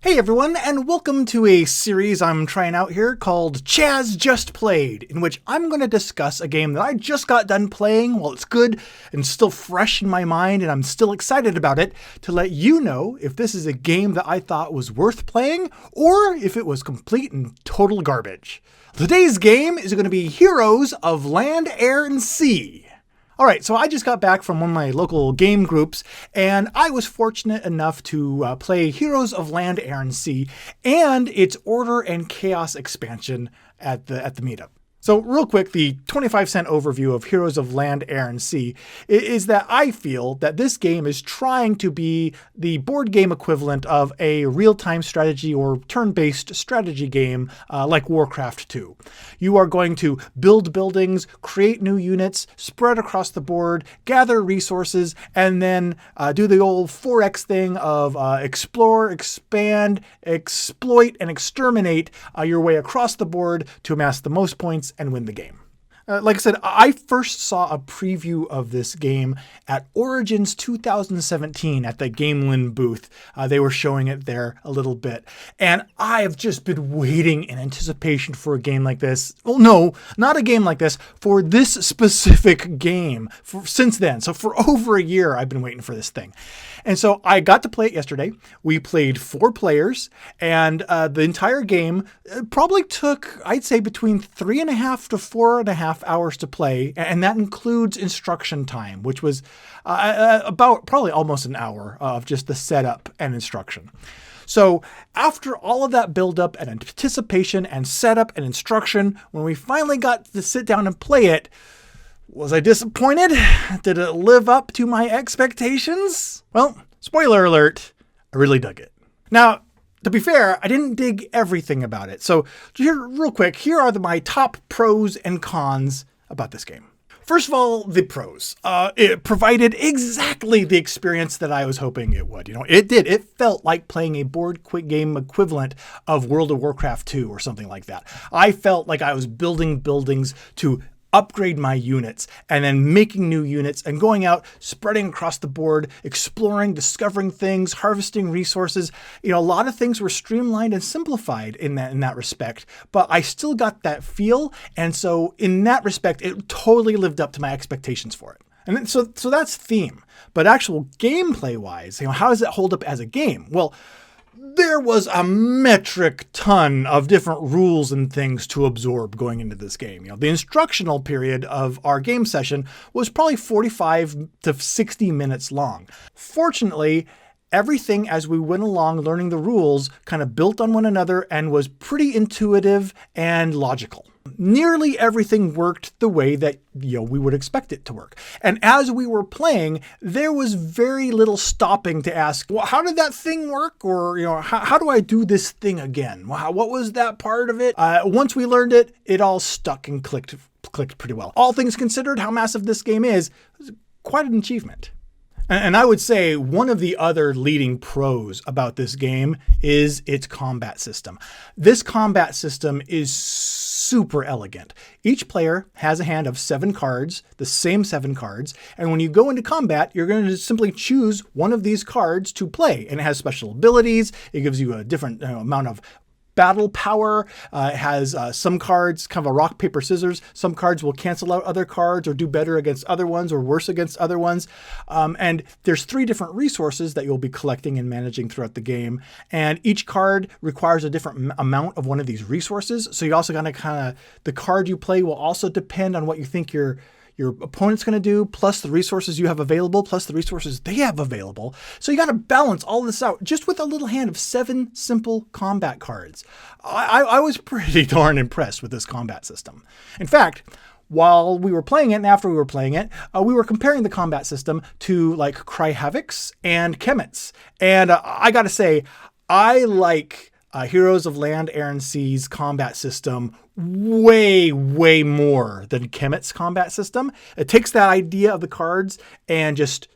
Hey everyone, and welcome to a series I'm trying out here called Chaz Just Played, in which I'm going to discuss a game that I just got done playing while it's good and still fresh in my mind and I'm still excited about it, to let you know if this is a game that I thought was worth playing or if it was complete and total garbage. Today's game is going to be Heroes of Land, Air, and Sea. Alright, so I just got back from one of my local game groups, and I was fortunate enough to play Heroes of Land, Air, and Sea, and its Order and Chaos expansion at the meetup. So real quick, the 25-cent overview of Heroes of Land, Air, and Sea is that I feel that this game is trying to be the board game equivalent of a real-time strategy or turn-based strategy game like Warcraft 2. You are going to build buildings, create new units, spread across the board, gather resources, and then do the old 4X thing of explore, expand, exploit, and exterminate your way across the board to amass the most points and win the game. Like I said, I first saw a preview of this game at Origins 2017 at the Gamelin booth. They were showing it there a little bit. And I have just been waiting in anticipation for a game like this. Well, no, not a game like this, for this specific game since then. So for over a year, I've been waiting for this thing. And so I got to play it yesterday. We played 4 players, and the entire game probably took, I'd say, between 3.5 to 4.5 hours to play, and that includes instruction time, which was about probably almost an hour of just the setup and instruction. So after all of that build-up and anticipation and setup and instruction, when we finally got to sit down and play it, was I disappointed? Did it live up to my expectations? Well, spoiler alert, I really dug it. Now, to be fair, I didn't dig everything about it. So here, real quick, here are my top pros and cons about this game. First of all, the pros. It provided exactly the experience that I was hoping it would. It did. It felt like playing a board game equivalent of World of Warcraft 2 or something like that. I felt like I was building buildings to upgrade my units and then making new units and going out, spreading across the board, exploring, discovering things, harvesting resources. A lot of things were streamlined and simplified in that respect, but I still got that feel. And so in that respect, it totally lived up to my expectations for it. And then, so that's theme, but actual gameplay wise, how does it hold up as a game? Well, there was a metric ton of different rules and things to absorb going into this game. The instructional period of our game session was probably 45 to 60 minutes long. Fortunately, everything as we went along learning the rules kind of built on one another and was pretty intuitive and logical. Nearly everything worked the way that we would expect it to work. And as we were playing, there was very little stopping to ask, well, how did that thing work? Or, how do I do this thing again? What was that part of it? Once we learned it, it all stuck and clicked pretty well. All things considered, how massive this game is quite an achievement. And I would say one of the other leading pros about this game is its combat system. This combat system is super elegant. Each player has a hand of 7 cards, the same 7 cards, and when you go into combat, you're going to simply choose one of these cards to play, and it has special abilities. It gives you a different amount of battle power. It has some cards, kind of a rock, paper, scissors. Some cards will cancel out other cards or do better against other ones or worse against other ones. And there's 3 different resources that you'll be collecting and managing throughout the game. And each card requires a different amount of one of these resources. So you also got to the card you play will also depend on what you think your opponent's going to do, plus the resources you have available, plus the resources they have available. So you got to balance all this out just with a little hand of 7 simple combat cards. I was pretty darn impressed with this combat system. In fact, while we were playing it and after we were playing it, we were comparing the combat system to like Cry Havocs and Kemets. And I got to say, I like Heroes of Land, Air, and Sea's combat system way more than Kemet's combat system. It takes that idea of the cards and just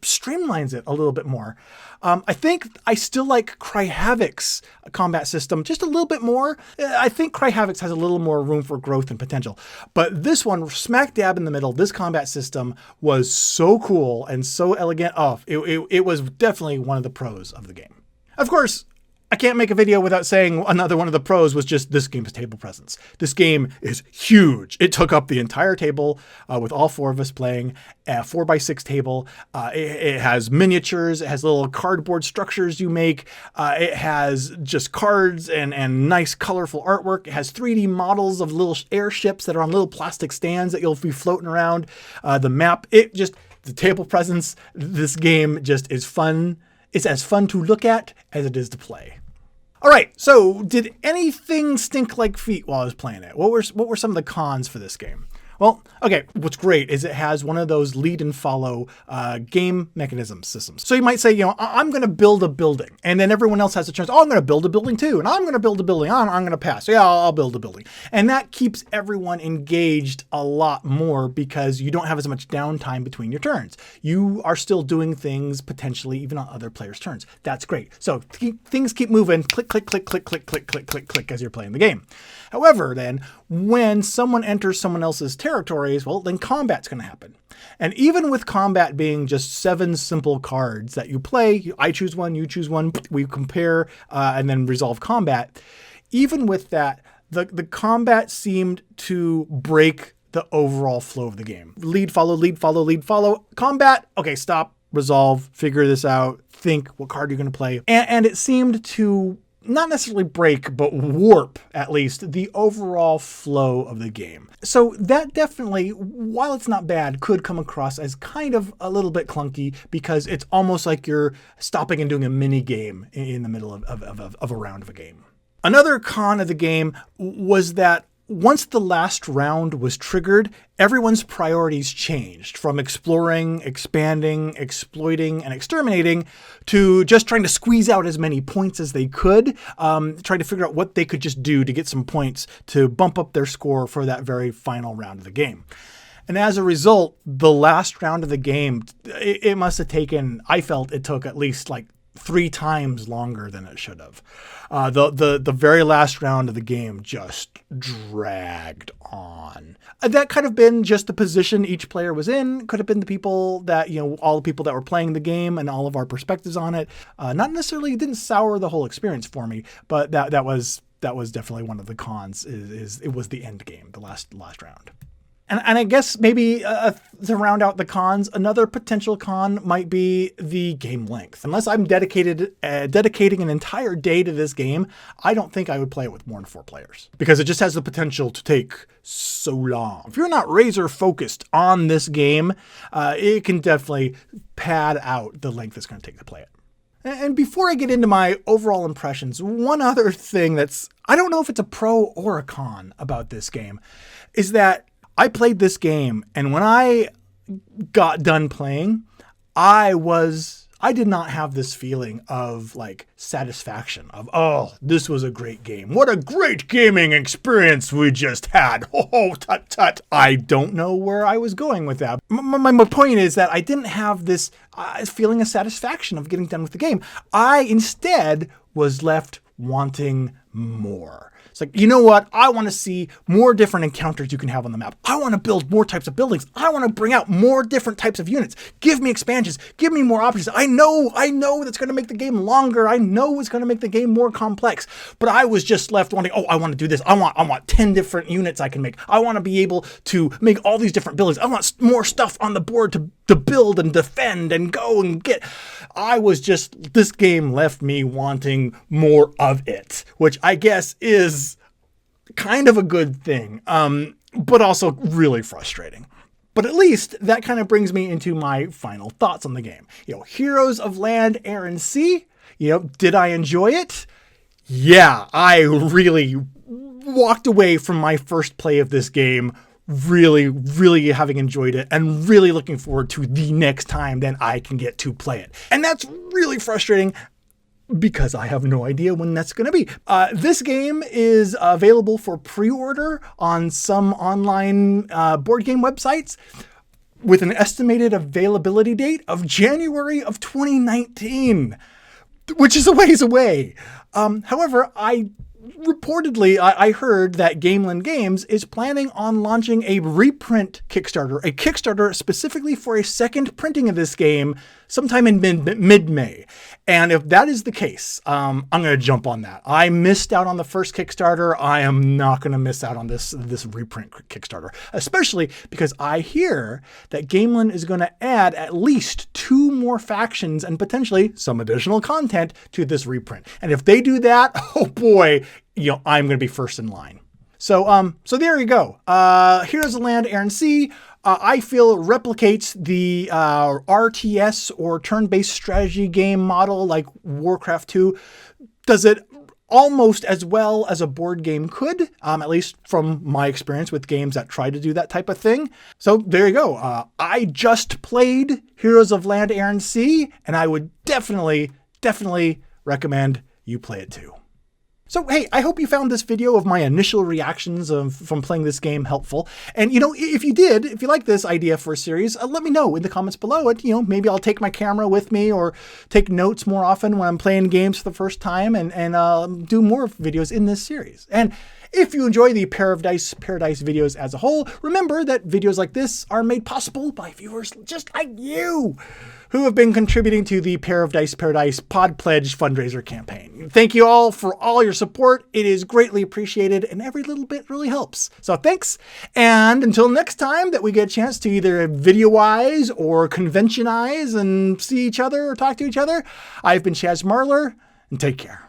streamlines it a little bit more. I think I still like Cry Havoc's combat system just a little bit more. I think Cry Havoc's has a little more room for growth and potential. But this one, smack dab in the middle, this combat system was so cool and so elegant. It was definitely one of the pros of the game. Of course, I can't make a video without saying another one of the pros was just this game's table presence. This game is huge. It took up the entire table with all 4 of us playing a 4x6 table. It has miniatures. It has little cardboard structures you make. It has just cards and nice colorful artwork. It has 3D models of little airships that are on little plastic stands that you'll be floating around. The map, the table presence, this game just is fun. It's as fun to look at as it is to play. All right, so did anything stink like feet while I was playing it? What were some of the cons for this game? Well, okay, what's great is it has one of those lead and follow game mechanism systems. So you might say, I'm going to build a building, and then everyone else has a chance. Oh, I'm going to build a building too, and I'm going to build a building. I'm going to pass. Yeah, I'll build a building. And that keeps everyone engaged a lot more because you don't have as much downtime between your turns. You are still doing things potentially even on other players' turns. That's great. So things keep moving, click, click, click, click, click, click, click, click, click as you're playing the game. However, then when someone enters someone else's territories, well, then combat's going to happen. And even with combat being just 7 simple cards that you play, I choose one, you choose one, we compare and then resolve combat. Even with that, the combat seemed to break the overall flow of the game. Lead, follow, lead, follow, lead, follow. Combat, okay, stop, resolve, figure this out, think what card you're going to play. And it seemed to not necessarily break, but warp, at least, the overall flow of the game. So that definitely, while it's not bad, could come across as kind of a little bit clunky because it's almost like you're stopping and doing a mini game in the middle of a round of a game. Another con of the game was that once the last round was triggered, everyone's priorities changed from exploring, expanding, exploiting, and exterminating to just trying to squeeze out as many points as they could, trying to figure out what they could just do to get some points to bump up their score for that very final round of the game. And as a result, the last round of the game, it must have taken, I felt it took at least like 3 times longer than it should have. The very last round of the game just dragged on. That could have been just the position each player was in. Could have been the people that, all the people that were playing the game and all of our perspectives on it. Not necessarily, it didn't sour the whole experience for me, but that was definitely one of the cons. Is it was the end game, the last round. And I guess maybe to round out the cons, another potential con might be the game length. Unless I'm dedicating an entire day to this game, I don't think I would play it with more than 4 players because it just has the potential to take so long. If you're not razor focused on this game, it can definitely pad out the length it's going to take to play it. And before I get into my overall impressions, one other thing I don't know if it's a pro or a con about this game, is that I played this game, and when I got done playing, I did not have this feeling of like satisfaction of, oh, this was a great game. What a great gaming experience we just had. Oh, tut tut. I don't know where I was going with that. My point is that I didn't have this feeling of satisfaction of getting done with the game. I instead was left wanting more. It's like, you know what? I want to see more different encounters you can have on the map. I want to build more types of buildings. I want to bring out more different types of units. Give me expansions. Give me more options. I know that's going to make the game longer. I know it's going to make the game more complex. But I was just left wanting, I want to do this. I want 10 different units I can make. I want to be able to make all these different buildings. I want more stuff on the board to build and defend and go and get. This game left me wanting more of it, which I guess is kind of a good thing, but also really frustrating. But at least that kind of brings me into my final thoughts on the game. Heroes of Land, Air, and Sea. Did I enjoy it? Yeah, I really walked away from my first play of this game really, really having enjoyed it and really looking forward to the next time that I can get to play it. And that's really frustrating because I have no idea when that's going to be. This game is available for pre-order on some online board game websites with an estimated availability date of January of 2019, which is a ways away. However, I heard that Gameland Games is planning on launching a reprint Kickstarter, a Kickstarter specifically for a second printing of this game sometime in mid-May. And if that is the case, I'm going to jump on that. I missed out on the first Kickstarter. I am not going to miss out on this reprint Kickstarter, especially because I hear that Gamelin is going to add at least 2 more factions and potentially some additional content to this reprint. And if they do that, oh boy, I'm going to be first in line. So there you go. Heroes of Land, Air and Sea, I feel replicates the RTS or turn-based strategy game model like Warcraft 2. Does it almost as well as a board game could, at least from my experience with games that try to do that type of thing. So there you go. I just played Heroes of Land, Air and Sea, and I would definitely recommend you play it too. So, hey, I hope you found this video of my initial reactions from playing this game helpful. And, if you like this idea for a series, let me know in the comments below. Maybe I'll take my camera with me or take notes more often when I'm playing games for the first time and do more videos in this series. And if you enjoy the Pair of Dice Paradise videos as a whole, remember that videos like this are made possible by viewers just like you, who have been contributing to the Pair of Dice Paradise Pod Pledge fundraiser campaign. Thank you all for all your support. It is greatly appreciated, and every little bit really helps. So thanks, and until next time that we get a chance to either video-wise or conventionize and see each other or talk to each other, I've been Chaz Marler, and take care.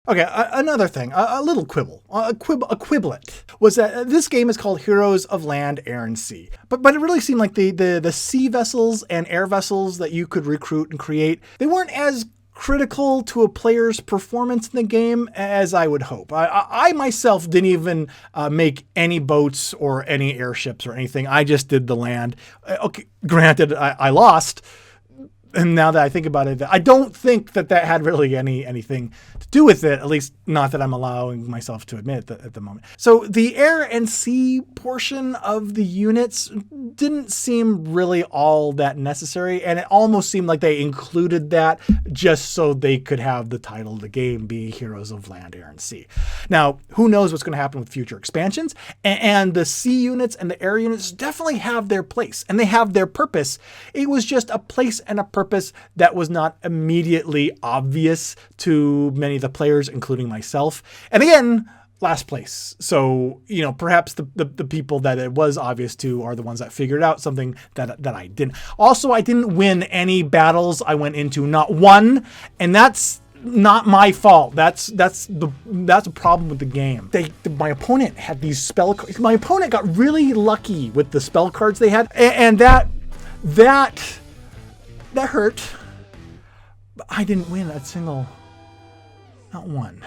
Okay, another thing, a little quibble, a quiblet, was that this game is called Heroes of Land, Air and Sea. But it really seemed like the sea vessels and air vessels that you could recruit and create, they weren't as critical to a player's performance in the game as I would hope. I myself didn't even make any boats or any airships or anything. I just did the land. Okay, granted, I lost. And now that I think about it, I don't think that had really anything to do with it, at least not that I'm allowing myself to admit at the moment. So the air and sea portion of the units didn't seem really all that necessary, and it almost seemed like they included that just so they could have the title of the game be Heroes of Land, Air and Sea. Now, who knows what's going to happen with future expansions, and the sea units and the air units definitely have their place, and they have their purpose. It was just a place and a purpose that was not immediately obvious to many of the players, including myself. And again, last place. So, perhaps the people that it was obvious to are the ones that figured out something that I didn't. Also, I didn't win any battles I went into, not one, and that's not my fault. That's a problem with the game. My opponent had these spell cards. My opponent got really lucky with the spell cards they had, and that hurt, but I didn't win a single, not one.